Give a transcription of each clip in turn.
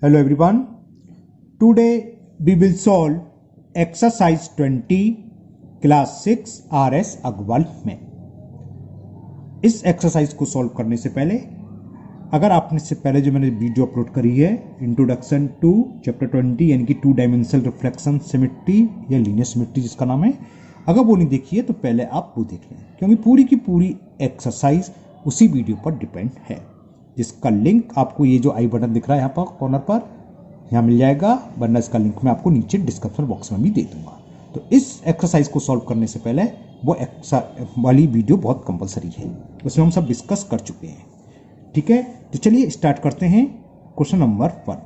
Hello everyone. Today we will solve exercise 20 class 6 RS Agarwal में। इस exercise को solve करने से पहले अगर आपने इससे पहले जो मैंने वीडियो अपलोड करी है इंट्रोडक्शन टू चैप्टर 20 यानी कि 2 डायमेंशनल रिफ्लेक्शन सिमेट्री या लीनियर सिमेट्री जिसका नाम है, अगर वो नहीं देखी है तो पहले आप वो देख लें, क्योंकि पूरी की पूरी एक्सरसाइज उसी वीडियो पर डिपेंड है, जिसका लिंक आपको ये जो आई बटन दिख रहा है यहाँ पर कॉर्नर पर यहाँ मिल जाएगा, वरना इसका लिंक मैं आपको नीचे डिस्क्रिप्शन बॉक्स में भी दे दूंगा। तो इस एक्सरसाइज को सॉल्व करने से पहले वो वाली वीडियो बहुत कंपलसरी है, उसमें हम सब डिस्कस कर चुके हैं। ठीक है, तो चलिए स्टार्ट करते हैं। क्वेश्चन नंबर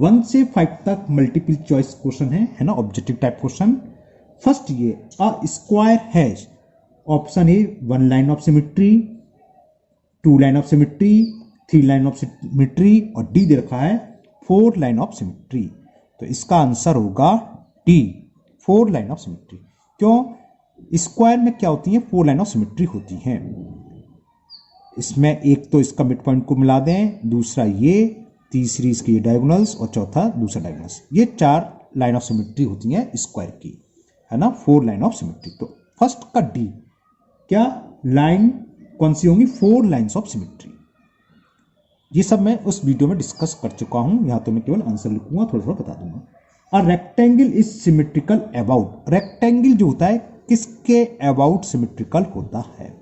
1 से 5 तक मल्टीपल चॉइस क्वेश्चन है ना, ऑब्जेक्टिव टाइप क्वेश्चन। फर्स्ट ये अ square has, option A 1 line of symmetry, 2 line of symmetry, 3 line of symmetry और डी दे रखा है 4 लाइन ऑफ सिमेट्री। तो इसका आंसर होगा डी, 4 लाइन ऑफ सिमेट्री। क्यों? स्क्वायर में क्या होती है? 4 लाइन ऑफ सिमेट्री होती हैं। इसमें एक तो इसका मिड पॉइंट को मिला दें, दूसरा ये, तीसरी इसकी डायगोनल्स और चौथा दूसरा डायगोनल्स। ये 4 लाइन ऑफ सिमेट्री होती हैं स्क्वायर की, है ना, 4 लाइन ऑफ सिमेट्री। तो फर्स्ट का डी क्या लाइन कौन सी होंगी? 4 लाइन्स ऑफ सिमेट्री। ये सब मैं उस वीडियो में डिस्कस कर चुका हूं, यहां तो मैं केवल आंसर लिखूंगा, थोड़ा थोड़ा बता दूंगा। A rectangle is symmetrical about, rectangle जो होता है किसके अबाउट सिमेट्रिकल होता है?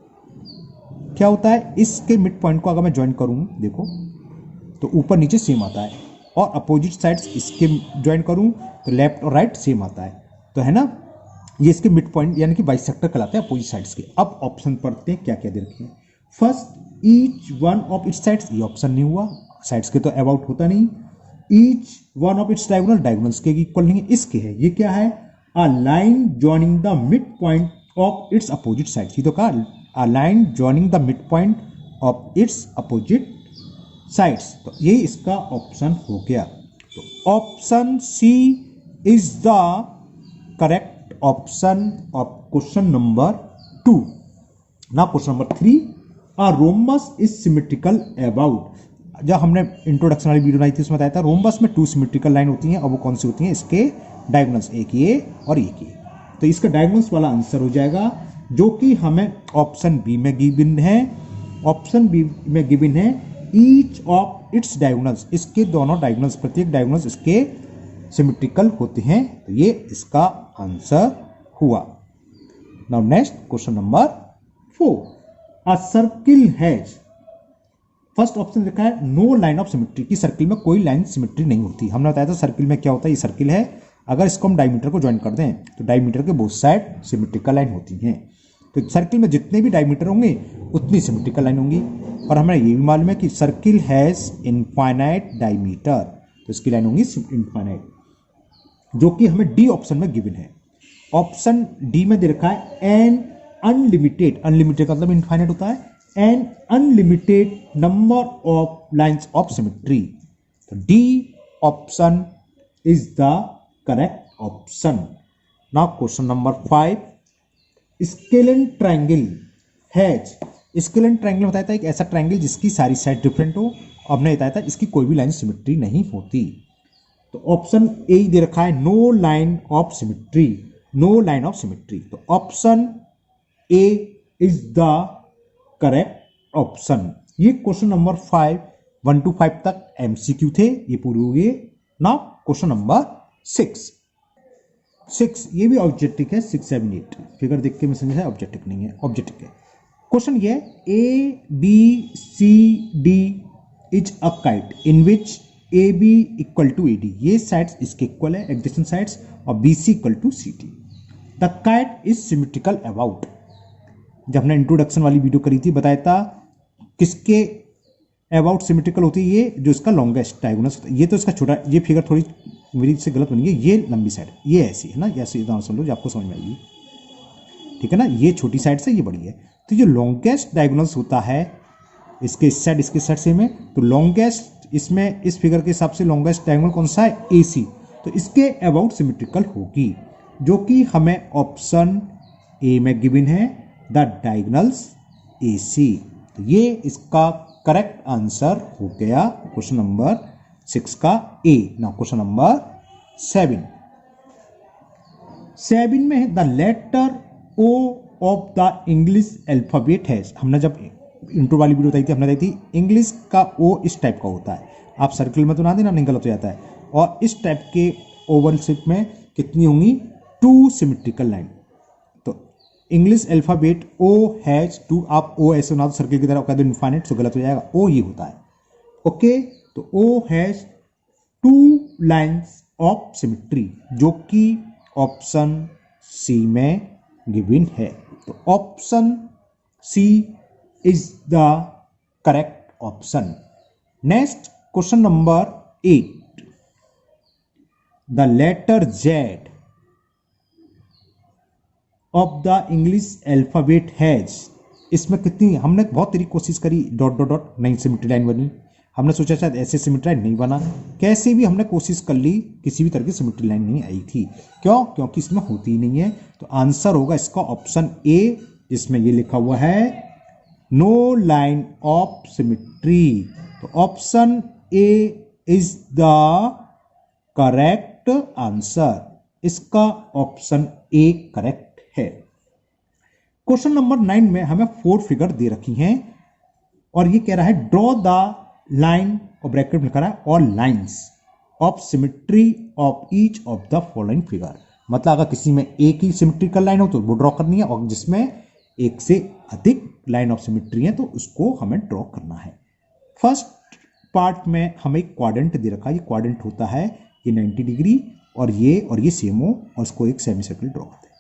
क्या होता है? इसके मिड पॉइंट को अगर मैं ज्वाइन करूं, देखो तो ऊपर नीचे सेम आता है, और अपोजिट साइड्स इसके ज्वाइन करूं तो लेफ्ट और राइट सेम आता है, तो है ना, ये इसके मिड पॉइंट यानी कि बाइसेक्टर कहलाते हैं अपोजिट साइड्स के। अब ऑप्शन पढ़ते हैं क्या क्या दे रखे हैं। First each one of its sides, ये ऑप्शन नहीं हुआ, साइड्स के तो अबाउट होता नहीं। Each one of its diagonal, diagonals के इक्वल नहीं है, इसके है। ये क्या है? A line joining the mid point of its opposite sides, ये तो कहा a line joining the mid point of its opposite sides, तो ये इसका ऑप्शन हो गया। तो option C is the correct option of question number 2। ना question number 3, a rhombus is symmetrical about. जब हमने इंट्रोडक्शन वाली वीडियो बनाई थी उसमें बताया था रोम्बस में 2 सिमेट्रिकल लाइन होती हैं, और वो कौन सी होती हैं? इसके डायगोनल्स, एक ये और एक ये। तो इसका डायगोनल्स वाला आंसर हो जाएगा, जो कि हमें ऑप्शन बी में गिवन है। ऑप्शन बी में गिवन है ईच ऑफ इट्स डायगोनल्स, इसके दोनों डायगोनल्स, प्रत्येक डायगोनल्स इसके सिमेट्रिकल होते हैं, तो ये इसका आंसर हुआ। Now next question number 4, a circle has, first option लिखा है नो लाइन ऑफ सिमेट्री, की सर्किल में कोई लाइन सिमेट्री नहीं होती। हमने बताया था सर्किल में क्या होता है, ये सर्किल है, अगर इसको हम डायमीटर को ज्वाइन कर दें तो डायमीटर के बोथ साइड सिमेट्रिकल लाइन होती हैं। तो सर्किल में जितने भी डायमीटर होंगे उतनी सिमेट्रिकल लाइन होंगी, और हमें ये भी मालूम है कि सर्किल हैज इनफाइनाइट डायमीटर, तो इसकी लाइन होंगी इनफाइनाइट, जो कि हमें डी ऑप्शन में गिवन है। ऑप्शन डी में दे रखा है एन अनलिमिटेड, अनलिमिटेड का मतलब इनफाइनाइट होता है, an unlimited number of lines of symmetry. तो D option is the correct option. Now question number 5, scalene triangle has, scalene triangle बताया था एक ऐसा ट्रायंगल जिसकी सारी साइड डिफरेंट हो, और हमने बताया था इसकी कोई भी लाइन सिमेट्री नहीं होती। तो ऑप्शन ए दे रखा है no line of symmetry, no line of symmetry. तो option A is the correct option. ये क्वेश्चन नंबर 5 1 to 5 तक एमसीक्यू थे, ये पूरे हो गए। नाउ क्वेश्चन नंबर 6, ये भी ऑब्जेक्टिव है। 6 7 8 फिगर देख के मैं समझा है ऑब्जेक्टिव नहीं है, ऑब्जेक्टिव है। क्वेश्चन ये A B C D is a kite in which A B equal to A D, ये साइड्स इसके इक्वल है, एडजेसेंट साइड्स, और B C equal to C D. The kite is symmetrical about, जब हमने introduction वाली video करी थी बताया था किसके अबाउट सिमेट्रिकल होती है? ये जो इसका लॉन्गेस्ट डायगोनल्स होता है। ये तो इसका छोटा, ये फिगर थोड़ी मेरी से गलत बनी है, ये लंबी साइड, ये ऐसी है ना, ऐसे समझ लो जो आपको समझ में आएगी, ठीक है ना, ये छोटी साइड से ये बड़ी है। तो जो लॉन्गेस्ट डायगोनल्स होता है इसके इस साइड इसके साइड सेम है, तो लॉन्गेस्ट इसमें इस फिगर के हिसाब से लॉन्गेस्ट डायगोनल कौन सा है? ए सी, तो इसके अबाउट सिमेट्रिकल होगी, जो कि हमें ऑप्शन ए में गिवन है, द डायगोनल्स ए सी। तो ये इसका करेक्ट आंसर हो गया क्वेश्चन नंबर 6 का ए। नाउ क्वेश्चन नंबर 7 में है the letter O of the English alphabet है। हमने जब इंट्रो वाली वीडियो बताई थी, हमने देखी थी इंग्लिश का ओ इस टाइप का होता है। आप सर्कल में तो ना देना, नहीं गलत हो जाता है। और इस टाइप के ओवल शेप में कितनी होंगी? 2 सिमेट्रिकल लाइन। तो इंग्लिश अल्फाबेट ओ हैज 2, आप ओ ऐसे बना दो सर्कल की तरह, कह दो इनफाइनाइट, तो गलत हो जाएगा। ओ ये होता है, ओके। तो O has 2 lines of symmetry, जो कि ऑप्शन सी में गिवन है। तो option C is the correct option. Next question number 8, the letter Z of the English alphabet has, इसमें कितनी, हमने बहुत तेरी कोशिश करी, डॉट डॉट डॉट, नहीं सिमेट्री लाइन बनी। हमने सोचा शायद ऐसे सिमेट्री लाइन नहीं बना, कैसे भी हमने कोशिश कर ली, किसी भी तरह की सिमेट्री लाइन नहीं आई थी। क्यों? क्योंकि इसमें होती ही नहीं है। तो आंसर होगा इसका ऑप्शन ए, जिसमें ये लिखा हुआ है नो लाइन ऑफ सिमेट्री। तो option A is the correct answer. इसका ऑप्शन ए करेक्ट है। क्वेश्चन नंबर 9 में हमें 4 फिगर दे रखी हैं और ये कह रहा है ड्रॉ द लाइन, और ब्रैकेट में लिखा रहा है और lines of symmetry of each of the following figure. मतलब अगर किसी में एक ही सिमेट्रिकल लाइन हो तो वो ड्रॉ करनी है, और जिसमें एक से अधिक लाइन ऑफ सिमेट्री है तो उसको हमें ड्रॉ करना है। फर्स्ट पार्ट में हमें एक क्वाड्रेंट दे रखा है। ये क्वाड्रेंट होता है ये 90 डिग्री और ये सेम हो, और उसको एक सेमी सर्कल ड्रॉ करते हैं।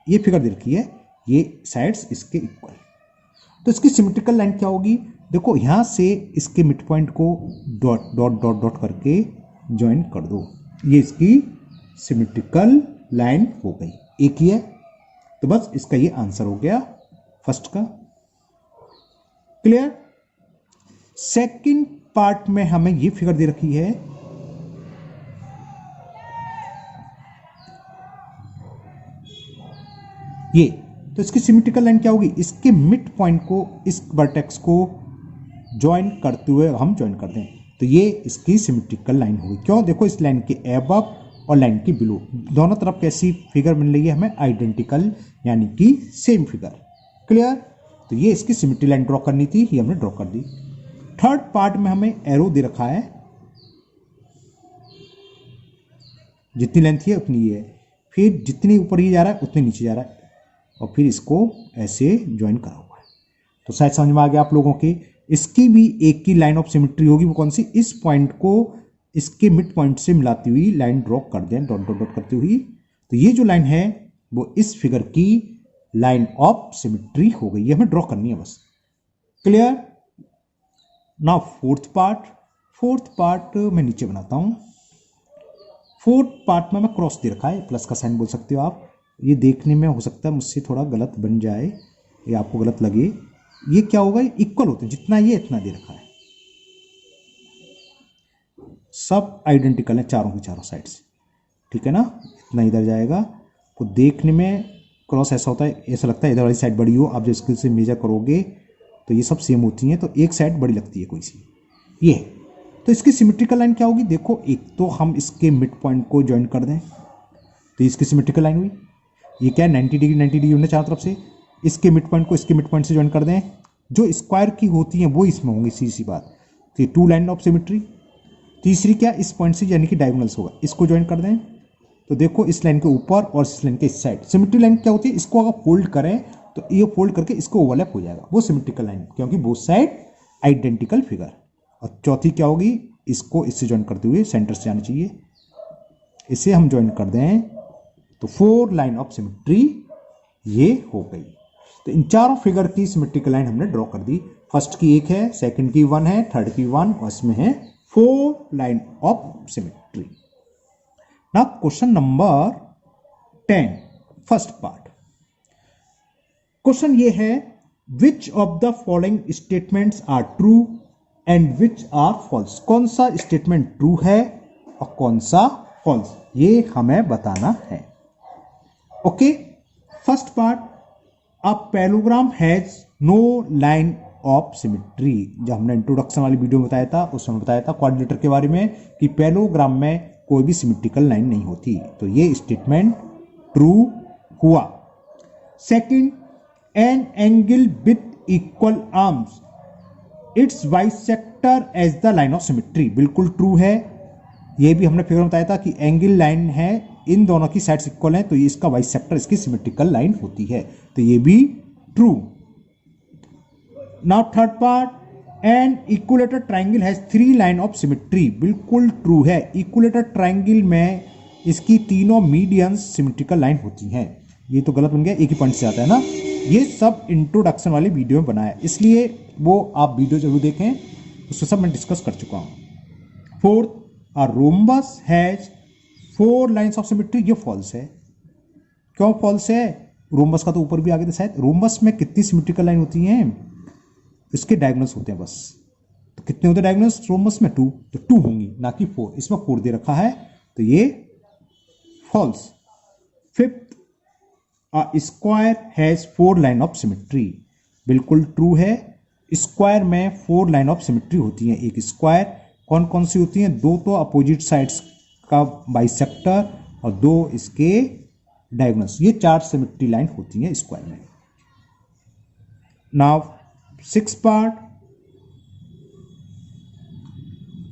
ये फिगर दे रखी है, ये साइड्स इसके इक्वल। तो इसकी सिमेट्रिकल लाइन क्या होगी? देखो यहां से इसके mid point co dot dot dot dot करके ज्वाइन कर दो, ये इसकी सिमेट्रिकल लाइन हो गई, एक ही है। तो बस इसका ये आंसर हो गया फर्स्ट का। क्लियर? सेकंड पार्ट में हमें ये फिगर दे रखी है, ये। तो इसकी सिमेट्रिकल लाइन क्या होगी? इसके मिड पॉइंट को इस वर्टेक्स को ज्वाइन करते हुए हम ज्वाइन कर दें, तो ये इसकी सिमेट्रिकल लाइन होगी। क्यों? देखो इस लाइन के एबव और लाइन के बिलो दोनों तरफ कैसी फिगर मिल रही है हमें? आइडेंटिकल, यानी कि सेम फिगर। क्लियर? तो ये इसकी सिमेट्री लाइन ड्रॉ करनी थी, ये हमने ड्रॉ कर दी। थर्ड पार्ट में हमें एरो दे रखा है, जितनी लेंथ है उतनी है, फिर जितनी ऊपर ये जा रहा है उतने नीचे जा रहा है, और फिर इसको ऐसे ज्वाइन करा हुआ है। तो शायद समझ में आ गया आप लोगों के। इसकी भी एक की लाइन ऑफ सिमेट्री होगी, वो कौन सी? इस पॉइंट को इसके मिड पॉइंट से मिलाती हुई लाइन ड्रॉ कर दें, डॉट डॉट डॉट करती हुई। तो ये जो लाइन है वो इस फिगर की लाइन ऑफ सिमेट्री हो गई, ये हमें ड्रॉ करनी है बस। क्लियर? नाउ फोर्थ पार्ट मैं नीचे बनाता हूं। फोर्थ पार्ट में मैं क्रॉस दे रखा है, प्लस का साइन बोल सकते हो आप। ये देखने में हो सकता है मुझसे थोड़ा गलत बन जाए या आपको गलत लगे। ये क्या होगा? इक्वल होते हैं, जितना ये इतना दे रखा है, सब आइडेंटिकल है चारों की चारों साइड से, ठीक है ना? इतना इधर जाएगा। तो देखने में क्रॉस ऐसा होता है, ऐसा लगता है इधर वाली साइड बड़ी हो। आप जो स्केल से मेजर करोगे तो ये सब सेम होती हैं, तो एक साइड बड़ी लगती है कोई सी, ये। तो इसकी सिमेट्रिकल लाइन क्या होगी? देखो एक तो हम इसके मिड पॉइंट को ज्वाइन कर दें, तो इसकी सिमेट्रिकल लाइन हुई। ये क्या है? 90 डिग्री होने चारों तरफ से। इसके मिड पॉइंट को इसके मिड पॉइंट से ज्वाइन कर दें, जो स्क्वायर की होती हैं वो इसमें होंगी, सीधी बात। तो ये 2 लाइन ऑफ सिमेट्री। तीसरी क्या? इस पॉइंट से यानी कि डायगोनल्स होगा, इसको ज्वाइन कर दें। तो देखो इस लाइन के ऊपर और इस लाइन के इस साइड सिमेट्री लाइन क्या होती है? इसको अगर फोल्ड करें तो ये फोल्ड करके इसको ओवरलैप हो जाएगा, वो सिमेट्रिकल लाइन, क्योंकि बोथ साइड आइडेंटिकल फिगर। और चौथी क्या होगी? इसको इससे ज्वाइन करते हुए सेंटर से जाना चाहिए, इसे हम ज्वाइन कर दें तो 4 लाइन ऑफ सिमेट्री ये हो गई। तो इन चारों फिगर की सिमेट्रिकल लाइन हमने ड्रॉ कर दी। फर्स्ट की 1 है, सेकंड की 1 है, थर्ड की 1, और इसमें है 4 line of symmetry. Now question number 10, first part. Question ये है which of the following statements are true and which are false. कौन सा स्टेटमेंट ट्रू है और कौन सा फॉल्स, ये हमें बताना है। Okay, first part, a parallelogram has no line of symmetry. जब हमने इंट्रोडक्शन वाली वीडियो में बताया था उस समय बताया था क्वाड्रिलेटरल के बारे में कि पैरेललोग्राम में कोई भी सिमेट्रिकल लाइन नहीं होती, तो ये स्टेटमेंट ट्रू हुआ। Second, an angle with equal arms its bisector as the line of symmetry, बिल्कुल ट्रू है। ये भी हमने फिगर में बताया था कि एंगल लाइन है, इन दोनों की साइड्स इक्वल हैं तो ये इसका बाइसेक्टर इसकी सिमेट्रिकल लाइन होती है, तो ये भी true. Now third part, N equilateral triangle has 3 line of symmetry, बिल्कुल ट्रू है। इक्विलेटर ट्राइंगल में इसकी तीनों मीडियंस सिमेट्रिकल लाइन होती हैं। ये तो गलत बन गया, एक ही पॉइंट से आता है ना। ये सब इंट्रोडक्शन वाली वीडियो में बनाया, इसलिए वो आप वीडियो जरूर देखें, उसको सब मैं डिस्कस कर चुका हूं। Fourth, a rhombus has 4 lines of symmetry, ये फॉल्स है। क्यों फॉल्स है? रोम्बस का तो ऊपर भी आगे था शायद। रोम्बस में कितनी सिमेट्रिकल लाइन होती हैं? इसके डायगोनल्स होते हैं बस। तो कितने होते हैं डायगोनल्स रोम्बस में? 2, तो 2 होंगी ना कि 4। इसमें 4 दे रखा है तो ये false. Fifth, a square has 4 line of symmetry, बिल्कुल ट्रू है। स्क्वायर में 4 लाइन ऑफ सिमेट्री होती हैं। एक स्क्वायर कौन कौन सी होती हैं? 2 तो अपोजिट साइड्स का बाइसेक्टर और 2 इसके डायगोनल्स, ये 4 सिमेट्री लाइन होती हैं स्क्वायर में। Now 6th part,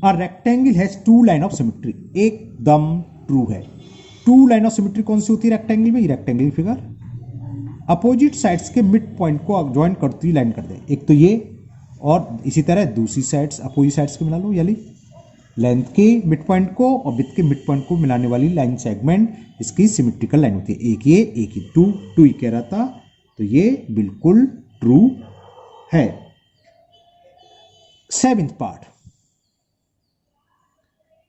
a rectangle has 2 line of symmetry, एकदम ट्रू है। 2 लाइन ऑफ सिमेट्री कौन सी होती है रेक्टेंगल में? रेक्टेंगल फिगर अपोजिट साइड्स के मिड पॉइंट को ज्वाइन करती हुई लाइन कर दे, एक तो ये, और इसी तरह दूसरी साइड्स अपोजिट साइड्स के मिला लो, यानी लेंथ के मिड पॉइंट को और विड्थ के मिड पॉइंट को मिलाने वाली लाइन सेगमेंट इसकी सिमेट्रिकल लाइन होती है। एक ये, एक ही 2 ही कह रहा था, तो ये बिल्कुल ट्रू है। 7th part,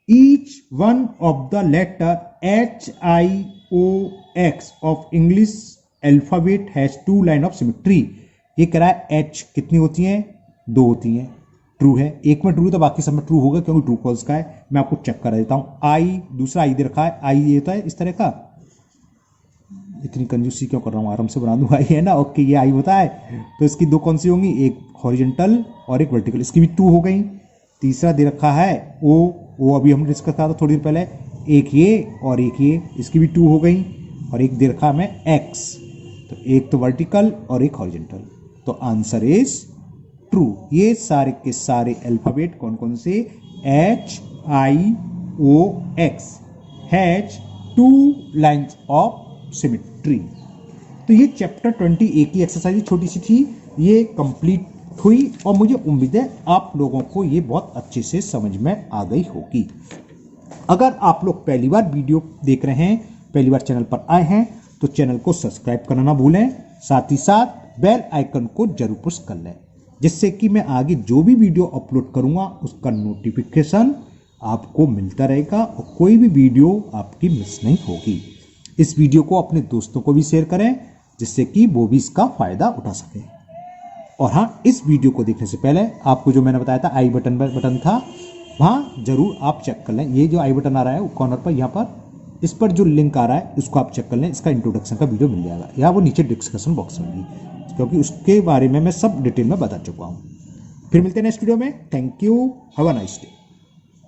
each one of the letter HIOX of English alphabet has 2 line of symmetry। ये कह रहा है H कितनी होती हैं? 2 होती हैं, ट्रू है। एक में ट्रू तो बाकी सब में ट्रू होगा क्योंकि ट्रू फॉल्स का है। मैं आपको चेक करा देता हूं। I, दूसरा I दे रखा है, I ये होता है इस तरह का। इतनी कंजूसी क्यों कर रहा हूं, आराम से बना दूं। I है ना, ओके, ये I होता है। तो इसकी 2 कौन सी होंगी? एक हॉरिजॉन्टल और एक वर्टिकल, इसकी भी 2 हो गई। तीसरा दे रखा है O अभी हमने डिस्कस करा था थोड़ी देर पहले, एक ये और एक ये, इसकी भी 2 हो गई। और एक दे रखा हमें X, तो एक तो वर्टिकल और एक हॉरिजॉन्टल, तो आंसर इज ट्रू। ये सारे के सारे अल्फाबेट कौन कौन से? HIOX has 2 lines of symmetry. तो ये चैप्टर 20A की एक्सरसाइज छोटी सी थी, ये कंप्लीट हुई और मुझे उम्मीद है आप लोगों को ये बहुत अच्छे से समझ में आ गई होगी। अगर आप लोग पहली बार वीडियो देख रहे हैं, पहली बार चैनल पर आए हैं, तो चैनल को सब्सक्राइब करना ना भूलें, साथ ही साथ बेल आइकन को जरूर प्रेस कर लें, जिससे कि मैं आगे जो भी वीडियो अपलोड करूंगा उसका नोटिफिकेशन आपको मिलता रहेगा और कोई भी वीडियो आपकी मिस नहीं होगी। इस वीडियो को अपने दोस्तों को भी शेयर करें, जिससे कि वो भी इसका फायदा उठा सके। और हाँ, इस वीडियो को देखने से पहले आपको जो मैंने बताया था आई बटन था, वहाँ जरूर आप चेक कर लें। ये जो आई बटन आ रहा है कॉर्नर पर, यहाँ पर इस पर जो लिंक आ रहा है उसको आप चेक कर लें। इसका इंट्रोडक्शन का वीडियो मिल जाएगा या वो नीचे डिस्कशन बॉक्स में भी, क्योंकि उसके बारे में मैं सब डिटेल में बता चुका हूँ। फिर मिलते हैं नेक्स्ट वीडियो में। Thank you, have a nice day.